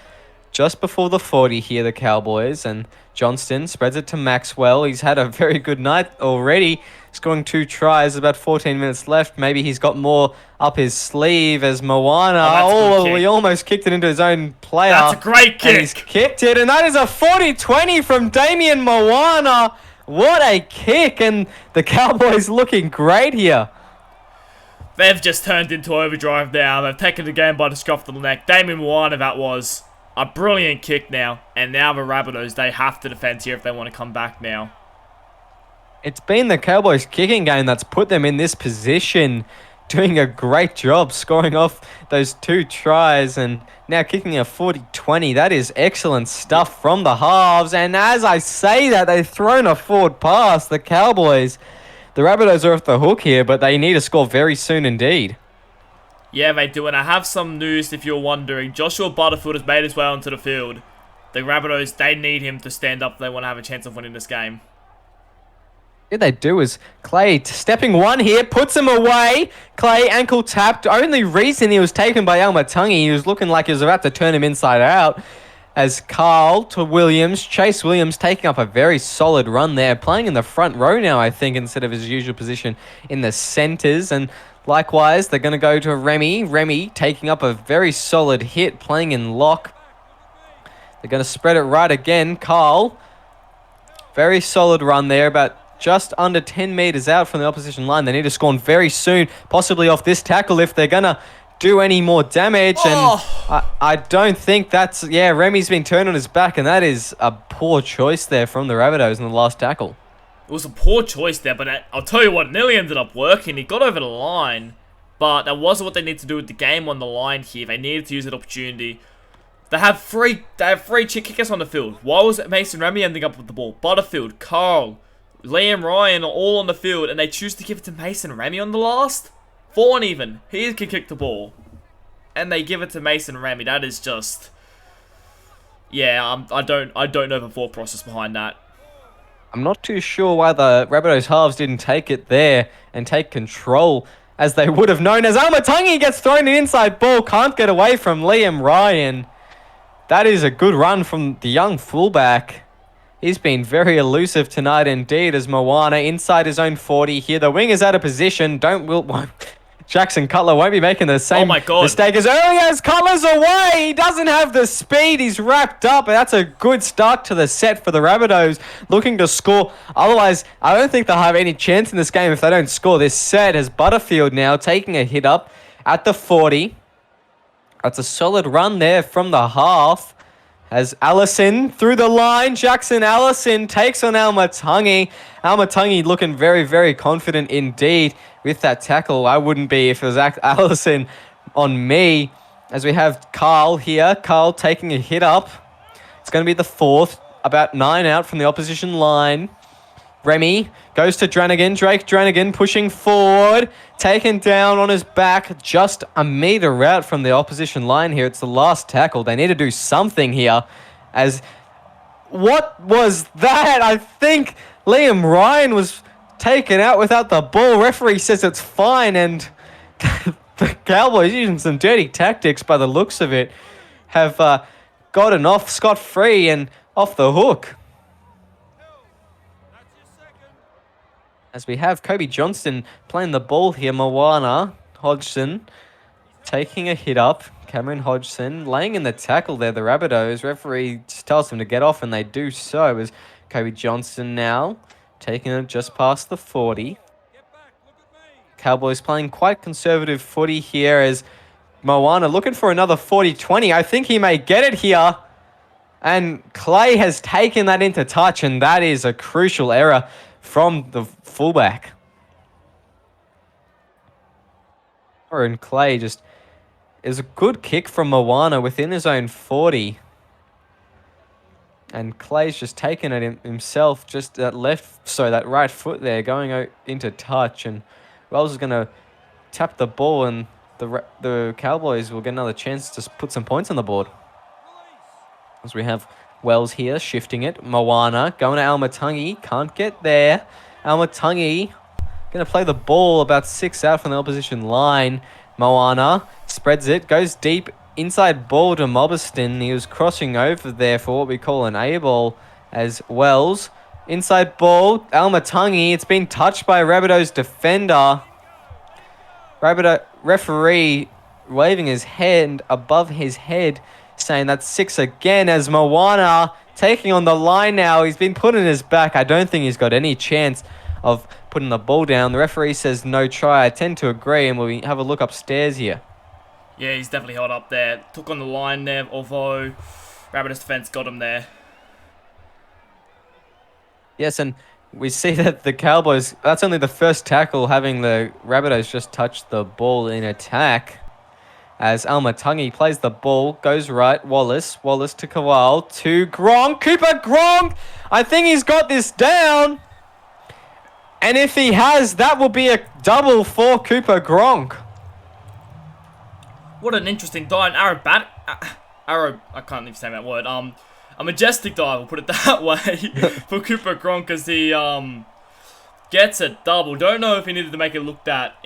Just before the 40 here, the Cowboys. And Johnston spreads it to Maxwell. He's had a very good night already, scoring 2 tries. About 14 minutes left. Maybe he's got more up his sleeve as Moana. He almost kicked it into his own player. That's a great kick. And he's kicked it. And that is a 40-20 from Damien Moana. What a kick. And the Cowboys looking great here. They've just turned into overdrive now. They've taken the game by the scruff of the neck. Damien Moana, that was a brilliant kick now. And now the Rabbitohs, they have to defend here if they want to come back now. It's been the Cowboys kicking game that's put them in this position, doing a great job scoring off those 2 tries and now kicking a 40-20. That is excellent stuff from the halves. And as I say that, they've thrown a forward pass. The Cowboys, the Rabbitohs are off the hook here, but they need to score very soon indeed. Yeah, they do, and I have some news if you're wondering. Joshua Butterfield has made his way onto the field. The Rabbitohs, they need him to stand up if they want to have a chance of winning this game. What they do is Clay stepping one here, puts him away. Clay ankle tapped. Only reason he was taken by Almatungi, he was looking like he was about to turn him inside out. As Carl to Williams, Chase Williams taking up a very solid run there, playing in the front row now, I think, instead of his usual position in the centres. And likewise, they're going to go to Remy. Remy taking up a very solid hit, playing in lock. They're going to spread it right again. Carl, very solid run there, about just under 10 metres out from the opposition line. They need to score very soon, possibly off this tackle if they're going to do any more damage. And I don't think that's... Yeah, Remy's been turned on his back, and that is a poor choice there from the Rabbitohs in the last tackle. It was a poor choice there, but I'll tell you what, nearly ended up working. He got over the line, but that wasn't what they needed to do with the game on the line here. They needed to use that opportunity. They have three kickers on the field. Why was Mason Remy ending up with the ball? Butterfield, Carl, Liam Ryan are all on the field, and they choose to give it to Mason Remy on the last? Vaughan even. He can kick the ball. And they give it to Mason Remy. That is just... Yeah, I don't know the thought process behind that. I'm not too sure why the Rabbitohs halves didn't take it there and take control as they would have known. As Almatungi gets thrown an inside ball, can't get away from Liam Ryan. That is a good run from the young fullback. He's been very elusive tonight indeed as Moana inside his own 40 here. The wing is out of position. Jackson Cutler won't be making the same mistake as early as Cutler's away. He doesn't have the speed. He's wrapped up. And that's a good start to the set for the Rabbitohs, looking to score. Otherwise, I don't think they'll have any chance in this game if they don't score this set. As Butterfield now taking a hit up at the 40. That's a solid run there from the half. As Allison through the line, Jackson Allison takes on Almatungi. Almatungi looking very, very confident indeed with that tackle. I wouldn't be if it was Allison on me. As we have Carl here. Carl taking a hit up. It's going to be the fourth. about 9 out from the opposition line. Remy goes to Dranigan. Drake Dranigan pushing forward. Taken down on his back. Just a metre out from the opposition line here. It's the last tackle. They need to do something here. As... What was that? I think Liam Ryan was taken out without the ball. Referee says it's fine, and the Cowboys, using some dirty tactics by the looks of it, have gotten off scot-free and off the hook. As we have Kobe Johnston playing the ball here, Moana Hodgson taking a hit up. Cameron Hodgson laying in the tackle there, the Rabbitohs. Referee just tells them to get off, and they do so. As Kobe Johnston now taking it just past the 40. Cowboys playing quite conservative footy here as Moana looking for another 40-20. I think he may get it here. And Clay has taken that into touch, and that is a crucial error from the fullback. And Clay just is a good kick from Moana within his own 40. And Clay's just taken it himself, just that that right foot there going into touch. And Wells is going to tap the ball, and the Cowboys will get another chance to put some points on the board. As we have Wells here, shifting it. Moana going to Almatungi. Can't get there. Almatungi going to play the ball about 6 out from the opposition line. Moana spreads it. Goes deep. Inside ball to Mobberston. He was crossing over there for what we call an A-ball as Wells. Inside ball. Almatungi. It's been touched by Rabbitohs defender. Referee waving his hand above his head, saying that's 6 again as Moana taking on the line now. He's been put in his back. I don't think he's got any chance of putting the ball down. The referee says no try. I tend to agree, and we'll have a look upstairs here. Yeah, he's definitely held up there. Took on the line there, although Rabbitohs defense got him there. Yes, and we see that the Cowboys, that's only the first tackle having the Rabbitohs just touch the ball in attack. As Almatungi plays the ball, goes right, Wallace to Kowal, to Gronk, Cooper Gronk! I think he's got this down! And if he has, that will be a double for Cooper Gronk. What an interesting dive. I can't even say that word. A majestic dive, we'll put it that way, for Cooper Gronk as he gets a double. Don't know if he needed to make it look that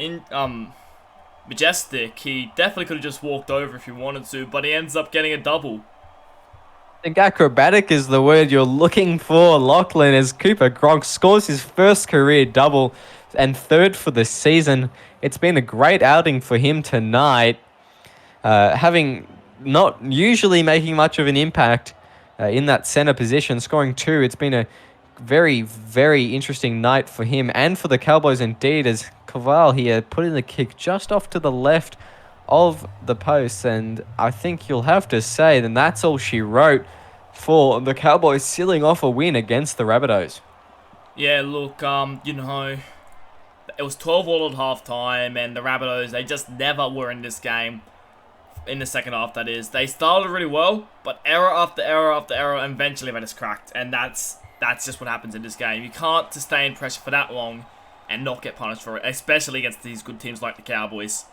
majestic. He definitely could have just walked over if he wanted to, but he ends up getting a double. I think acrobatic is the word you're looking for, Lachlan, as Cooper Gronk scores his first career double and 3rd for the season. It's been a great outing for him tonight, having not usually making much of an impact in that centre position, scoring 2. It's been a very, very interesting night for him and for the Cowboys indeed, as Kowal here putting the kick just off to the left of the post, and I think you'll have to say then that's all she wrote for the Cowboys sealing off a win against the Rabbitohs. Yeah, look, it was 12-all at halftime, and the Rabbitohs, they just never were in this game. In the second half, that is. They started really well, but error after error after error, and eventually they just cracked, and that's just what happens in this game. You can't sustain pressure for that long and not get punished for it, especially against these good teams like the Cowboys.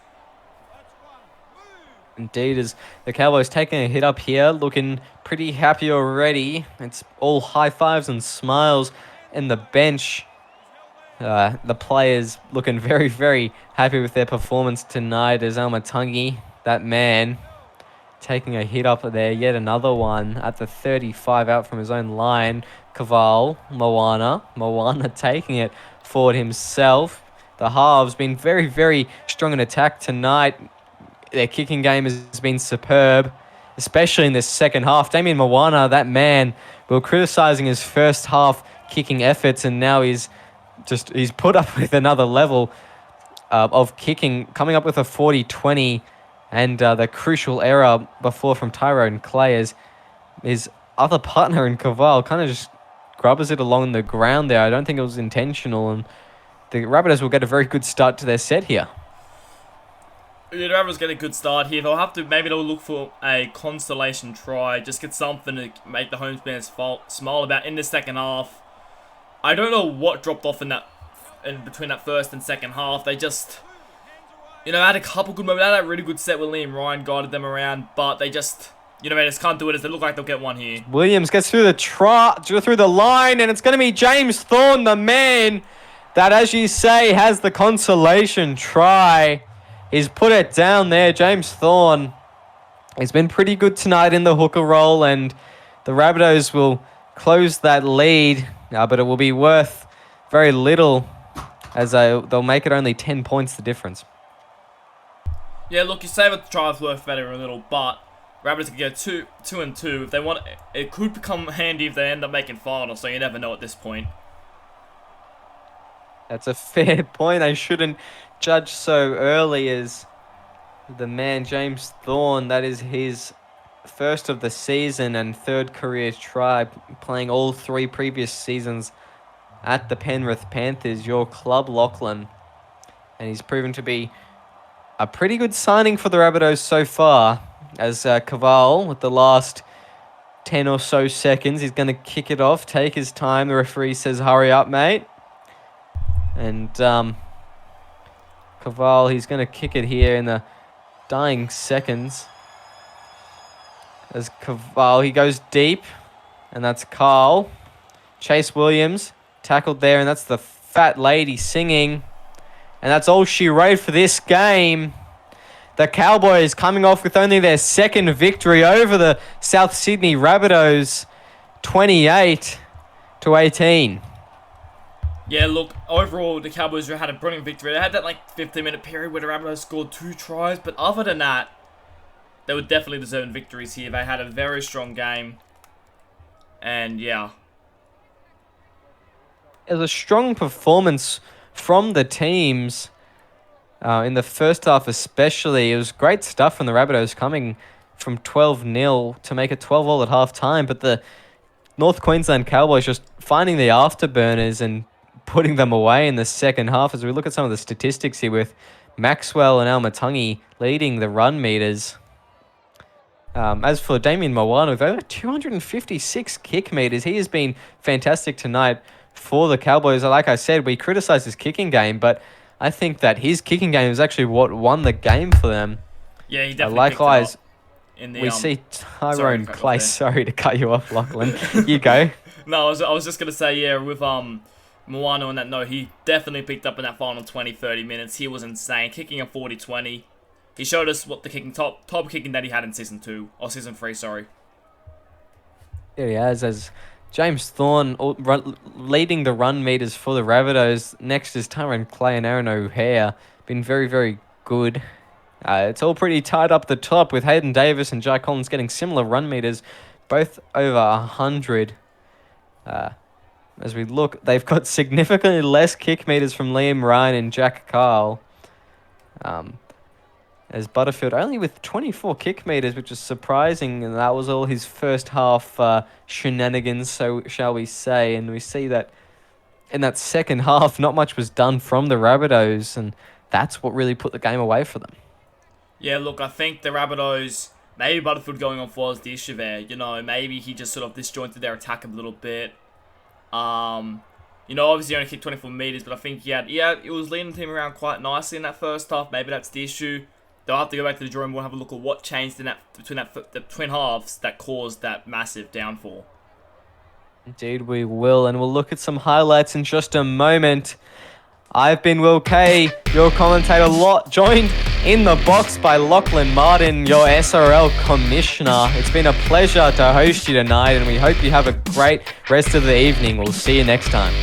Indeed, as the Cowboys taking a hit up here, looking pretty happy already. It's all high fives and smiles in the bench. The players looking very, very happy with their performance tonight as Almatungi, that man, taking a hit up there. Yet another one at the 35 out from his own line. Kowal, Moana taking it forward himself. The halves been very, very strong in attack tonight. Their kicking game has been superb, especially in this second half. Damien Moana, that man, we were criticising his first half kicking efforts, and now he's put up with another level of kicking, coming up with a 40-20, and the crucial error before from Tyrone Clay as his other partner in Kowal kind of just grubbers it along the ground there. I don't think it was intentional, and the Rabbitohs will get a very good start to their set here. The Rabbitohs get a good start here. Maybe they'll look for a consolation try. Just get something to make the home fans smile about in the second half. I don't know what dropped off in between that first and second half. They just, had a couple good moments. They had that really good set with Liam Ryan, guided them around, but they just, they just can't do it as they look like they'll get one here. Williams gets through the line, and it's going to be James Thorne, the man that, as you say, has the consolation try. He's put it down there. James Thorne has been pretty good tonight in the hooker role, and the Rabbitohs will close that lead, but it will be worth very little as they'll make it only 10 points the difference. Yeah, look, you say that the trial's worth better a little, but Rabbitohs can go 2-2 if they want. It could become handy if they end up making finals, so you never know at this point. That's a fair point. I shouldn't judge so early as the man James Thorne. That is his first of the season and third career try, playing all 3 previous seasons at the Penrith Panthers, your club, Lachlan. And he's proven to be a pretty good signing for the Rabbitohs so far, as Caval, with the last 10 or so seconds, he's going to kick it off, take his time. The referee says, hurry up, mate. And Caval, he's going to kick it here in the dying seconds. As Caval, he goes deep, and that's Carl. Chase Williams tackled there, and that's the fat lady singing. And that's all she wrote for this game. The Cowboys coming off with only their second victory over the South Sydney Rabbitohs, 28-18. Yeah, look, overall, the Cowboys had a brilliant victory. They had that, 15-minute period where the Rabbitohs scored 2 tries, but other than that, they were definitely deserving victories here. They had a very strong game, and yeah. It was a strong performance from the teams in the first half especially. It was great stuff from the Rabbitohs, coming from 12-0 to make it 12-all at half-time, but the North Queensland Cowboys just finding the afterburners and putting them away in the second half. As we look at some of the statistics here, with Maxwell and Almatungi leading the run meters. As for Damien Moana, with over 256 kick meters, he has been fantastic tonight for the Cowboys. Like I said, we criticised his kicking game, but I think that his kicking game is actually what won the game for them. Yeah, he definitely likewise, in the, we see Tyrone Clay. Sorry to cut you off, Lachlan. You go. No, I was just going to say, yeah, with Moana on that note, he definitely picked up in that final 20-30 minutes. He was insane, kicking a 40-20. He showed us what the top kicking that he had in Season 3, sorry. There he has James Thorne leading the run meters for the Rabbitohs. Next is Tyrone Clay and Aaron O'Hare. Been very, very good. It's all pretty tied up the top, with Hayden Davis and Jai Collins getting similar run meters, both over 100. As we look, they've got significantly less kick meters from Liam Ryan and Jack Carl. As Butterfield only with 24 kick meters, which is surprising, and that was all his first half shenanigans, so shall we say. And we see that in that second half, not much was done from the Rabbitohs, and that's what really put the game away for them. Yeah, look, I think the Rabbitohs, maybe Butterfield going on 4 is the issue there. Maybe he just sort of disjointed their attack a little bit. Obviously he only kicked 24 meters, but I think it was leading the team around quite nicely in that first half. Maybe that's the issue. They'll have to go back to the drawing board and have a look at what changed in the twin halves that caused that massive downfall. Indeed we will, and we'll look at some highlights in just a moment. I've been Will Kay, your commentator, joined in the box by Lachlan Martin, your SRL commissioner. It's been a pleasure to host you tonight, and we hope you have a great rest of the evening. We'll see you next time.